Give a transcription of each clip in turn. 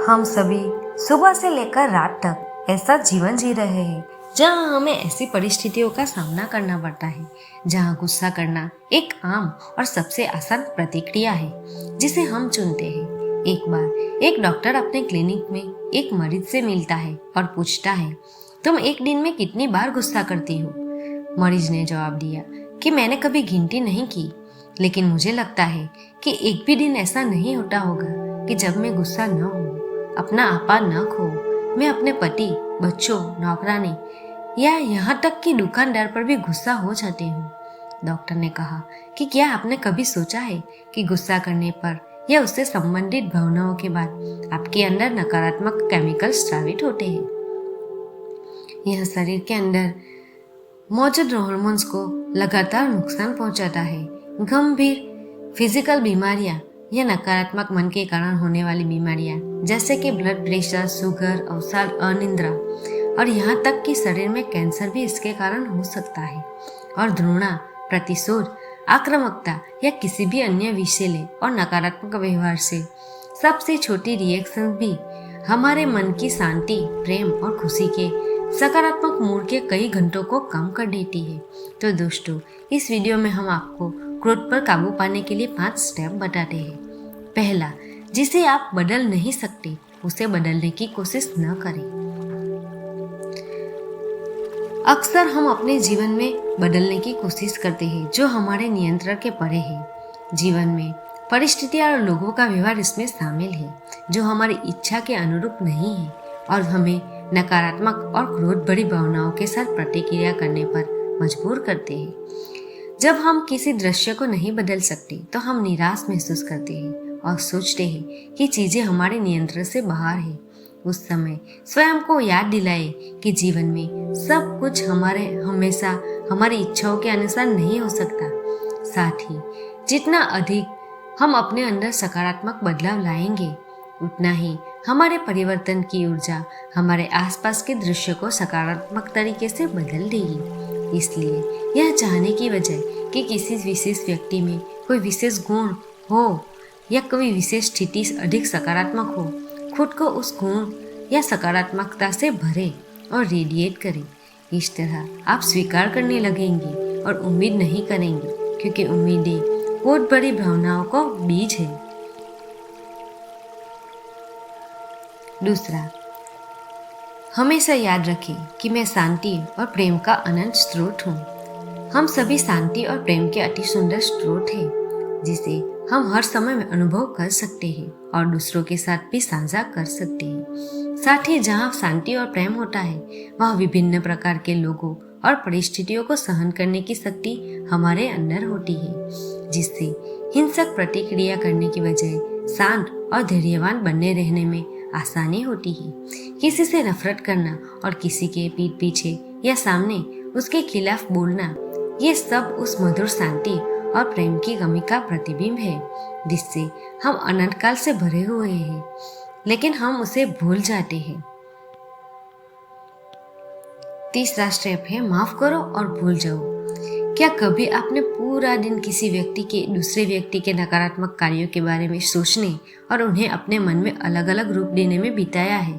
हम सभी सुबह से लेकर रात तक ऐसा जीवन जी रहे हैं जहां हमें ऐसी परिस्थितियों का सामना करना पड़ता है जहां गुस्सा करना एक आम और सबसे आसान प्रतिक्रिया है जिसे हम चुनते हैं। एक बार एक डॉक्टर अपने क्लिनिक में एक मरीज से मिलता है और पूछता है, तुम एक दिन में कितनी बार गुस्सा करती हो? मरीज ने जवाब दिया कि मैंने कभी गिनती नहीं की, लेकिन मुझे लगता है कि एक भी दिन ऐसा नहीं होता होगा कि जब मैं गुस्सा न हो, अपना आपा न खो। मैं अपने पति, बच्चों, नौकरानी या यहाँ तक कि दुकानदार पर भी गुस्सा हो जाती हूँ। डॉक्टर ने कहा कि क्या आपने कभी सोचा है कि गुस्सा करने पर या उससे संबंधित भावनाओं के बाद आपके अंदर नकारात्मक केमिकल स्रावित होते हैं। यह शरीर के अंदर मौजूद हार्मोन्स को लगातार नुकसान पहुंचाता है। गंभीर फिजिकल बीमारियां या नकारात्मक मन के कारण होने वाली बीमारियां जैसे कि ब्लड प्रेशर, शुगर, अवसाद, अनिद्रा और यहाँ तक कि शरीर में कैंसर भी इसके कारण हो सकता है। और घृणा, प्रतिशोध, आक्रामकता या किसी भी अन्य विषैले और नकारात्मक व्यवहार से सबसे छोटी रिएक्शन भी हमारे मन की शांति, प्रेम और खुशी के सकारात्मक मूड के कई घंटों को कम कर देती है। तो दोस्तों, इस वीडियो में हम आपको क्रोध पर काबू पाने के लिए 5 स्टेप बताते हैं। पहला, जिसे आप बदल नहीं सकते उसे बदलने की कोशिश न करें। अक्सर हम अपने जीवन में बदलने की कोशिश करते हैं जो हमारे नियंत्रण के परे है। जीवन में परिस्थितियां और लोगों का व्यवहार इसमें शामिल है जो हमारी इच्छा के अनुरूप नहीं है और हमें नकारात्मक और क्रोध भरी भावनाओं के साथ प्रतिक्रिया करने पर मजबूर करते हैं। जब हम किसी दृश्य को नहीं बदल सकते तो हम निराश महसूस करते हैं और सोचते हैं कि चीजें हमारे नियंत्रण से बाहर है। उस समय स्वयं को याद दिलाए कि जीवन में सब कुछ हमेशा हमारी इच्छाओं के अनुसार नहीं हो सकता। साथ ही जितना अधिक हम अपने अंदर सकारात्मक बदलाव लाएंगे, उतना ही हमारे परिवर्तन की ऊर्जा हमारे आसपास के दृश्य को सकारात्मक तरीके से बदल देगी। इसलिए यह चाहने की बजाय कि किसी विशेष व्यक्ति में कोई विशेष गुण हो या कोई विशेष स्थिति अधिक सकारात्मक हो, खुद को उस गुण या सकारात्मकता से भरे और रेडिएट करें। इस तरह आप स्वीकार करने लगेंगे और उम्मीद नहीं करेंगे, क्योंकि उम्मीदें बहुत बड़ी भावनाओं का बीज है। दूसरा, हमेशा याद रखें कि मैं शांति और प्रेम का अनंत स्रोत हूँ। हम सभी शांति और प्रेम के अति सुंदर स्रोत हैं, जिसे हम हर समय में अनुभव कर सकते हैं और दूसरों के साथ भी साझा कर सकते हैं। साथ ही जहाँ शांति और प्रेम होता है, वहाँ विभिन्न प्रकार के लोगों और परिस्थितियों को सहन करने की शक्ति हमारे अंदर होती है, जिससे हिंसक प्रतिक्रिया करने की बजाय शांत और धैर्यवान बने रहने में आसानी होती है। किसी से नफरत करना और किसी के पीठ पीछे या सामने उसके खिलाफ बोलना, ये सब उस मधुर शांति और प्रेम की कमी का प्रतिबिंब है जिससे हम अनंत काल से भरे हुए हैं, लेकिन हम उसे भूल जाते हैं। तीसरा स्टेप है माफ करो और भूल जाओ। क्या कभी आपने पूरा दिन किसी दूसरे व्यक्ति के नकारात्मक कार्यों के बारे में सोचने और उन्हें अपने मन में अलग अलग रूप देने में बिताया है,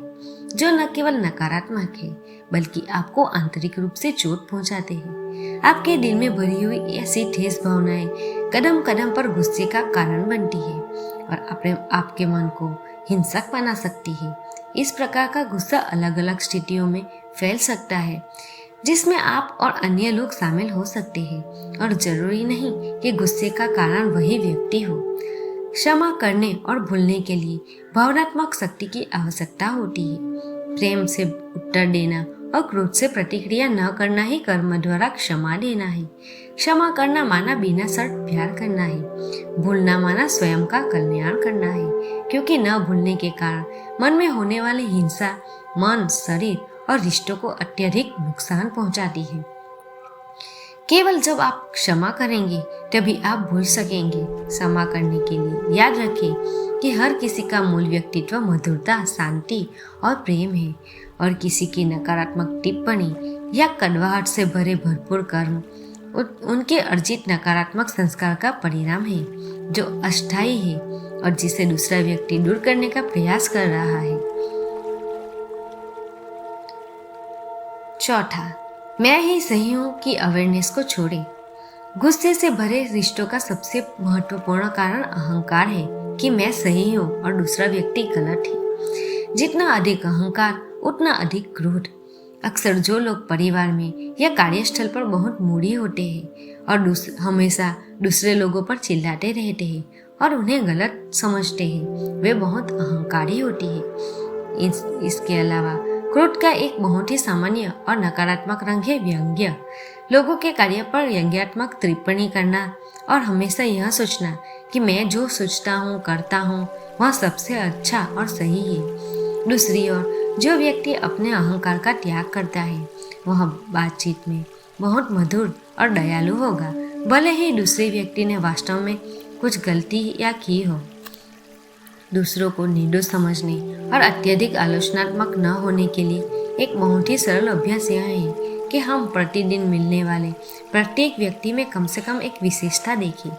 जो न केवल नकारात्मक है बल्कि आपको आंतरिक रूप से चोट पहुंचाते हैं? आपके दिल में भरी हुई ऐसी ठेस भावनाएं कदम कदम पर गुस्से का कारण बनती है और आपके मन को हिंसक बना सकती है। इस प्रकार का गुस्सा अलग अलग स्थितियों में फैल सकता है, जिसमें आप और अन्य लोग शामिल हो सकते हैं, और जरूरी नहीं कि गुस्से का कारण वही व्यक्ति हो। क्षमा करने और भूलने के लिए भावनात्मक शक्ति की आवश्यकता होती है। प्रेम से उत्तर देना और क्रोध से प्रतिक्रिया न करना ही कर्म द्वारा क्षमा देना है। क्षमा करना माना बिना शर्त प्यार करना है। भूलना माना स्वयं का कल्याण करना है, क्योंकि न भूलने के कारण मन में होने वाली हिंसा मन, शरीर और रिश्तों को अत्यधिक नुकसान पहुंचाती है। केवल जब आप क्षमा करेंगे तभी आप भूल सकेंगे। क्षमा करने के लिए याद रखें कि हर किसी का मूल व्यक्तित्व मधुरता, शांति और प्रेम है, और किसी की नकारात्मक टिप्पणी या कड़वाहट से भरे भरपूर कर्म उनके अर्जित नकारात्मक संस्कार का परिणाम है, जो अस्थायी है और जिसे दूसरा व्यक्ति दूर करने का प्रयास कर रहा है। चौथा, मैं ही सही हूं कि अवेयरनेस को छोड़े। गुस्से से भरे रिश्तों का सबसे महत्वपूर्ण कारण अहंकार है कि मैं सही हूँ और दूसरा व्यक्ति गलत है। जितना अधिक अहंकार उतना अधिक क्रोध। अक्सर जो लोग परिवार में या कार्यस्थल पर बहुत मूडी होते हैं और हमेशा दूसरे लोगों पर चिल्लाते रहते हैं और उन्हें गलत समझते हैं, वे बहुत अहंकारी होती है। इसके अलावा क्रोध का एक बहुत ही सामान्य और नकारात्मक रंग है व्यंग्य। लोगों के कार्य पर व्यंग्यात्मक टिप्पणी करना और हमेशा यह सोचना कि मैं जो सोचता हूँ करता हूँ वह सबसे अच्छा और सही है। दूसरी ओर जो व्यक्ति अपने अहंकार का त्याग करता है वह बातचीत में बहुत मधुर और दयालु होगा, भले ही दूसरे व्यक्ति ने वास्तव में कुछ गलती या की हो। दूसरों को निर्दोष समझने और अत्यधिक आलोचनात्मक न होने के लिए एक बहुत ही सरल अभ्यास यह है कि हम प्रतिदिन मिलने वाले प्रत्येक व्यक्ति में कम से कम एक विशेषता देखें।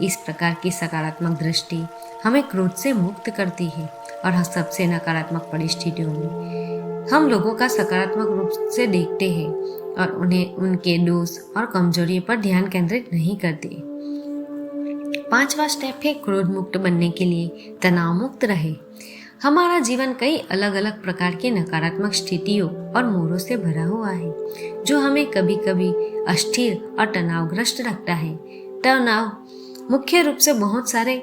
इस प्रकार की सकारात्मक दृष्टि हमें क्रोध से मुक्त करती है और सबसे नकारात्मक परिस्थितियों में हम लोगों का सकारात्मक रूप से देखते हैं और उन्हें उनके दोष और कमजोरी पर ध्यान केंद्रित नहीं करते। पांचवा स्टेप है क्रोध मुक्त बनने के लिए तनाव मुक्त रहे। हमारा जीवन कई अलग अलग प्रकार की नकारात्मक स्थितियों और मोड़ों से भरा हुआ है जो हमें कभी कभी अस्थिर और तनावग्रस्त रखता है। तनाव मुख्य रूप से बहुत सारे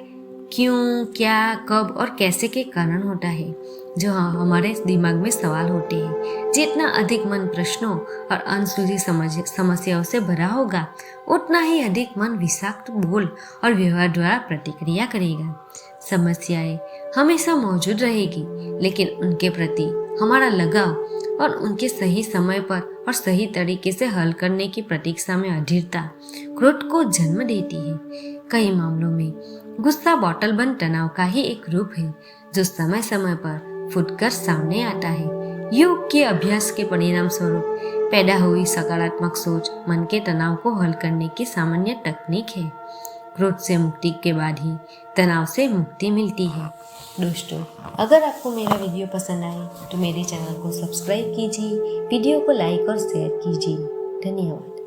क्यों, क्या, कब और कैसे के कारण होता है जो हमारे दिमाग में सवाल होते हैं। जितना अधिक मन प्रश्नों और अनसुलझी समस्याओं से भरा होगा उतना ही अधिक मन विषाक्त बोल और व्यवहार द्वारा प्रतिक्रिया करेगा। समस्याएं हमेशा मौजूद रहेगी, लेकिन उनके प्रति हमारा लगाव और उनके सही समय पर और सही तरीके से हल करने की प्रतीक्षा में अधीरता क्रोध को जन्म देती है। कई मामलों में गुस्सा बॉटल बंद तनाव का ही एक रूप है जो समय समय पर फूटकर सामने आता है। योग के अभ्यास के परिणाम स्वरूप पैदा हुई सकारात्मक सोच मन के तनाव को हल करने की सामान्य तकनीक है। क्रोध से मुक्ति के बाद ही तनाव से मुक्ति मिलती है। दोस्तों, अगर आपको मेरा वीडियो पसंद आए तो मेरे चैनल को सब्सक्राइब कीजिए, वीडियो को लाइक और शेयर कीजिए। धन्यवाद।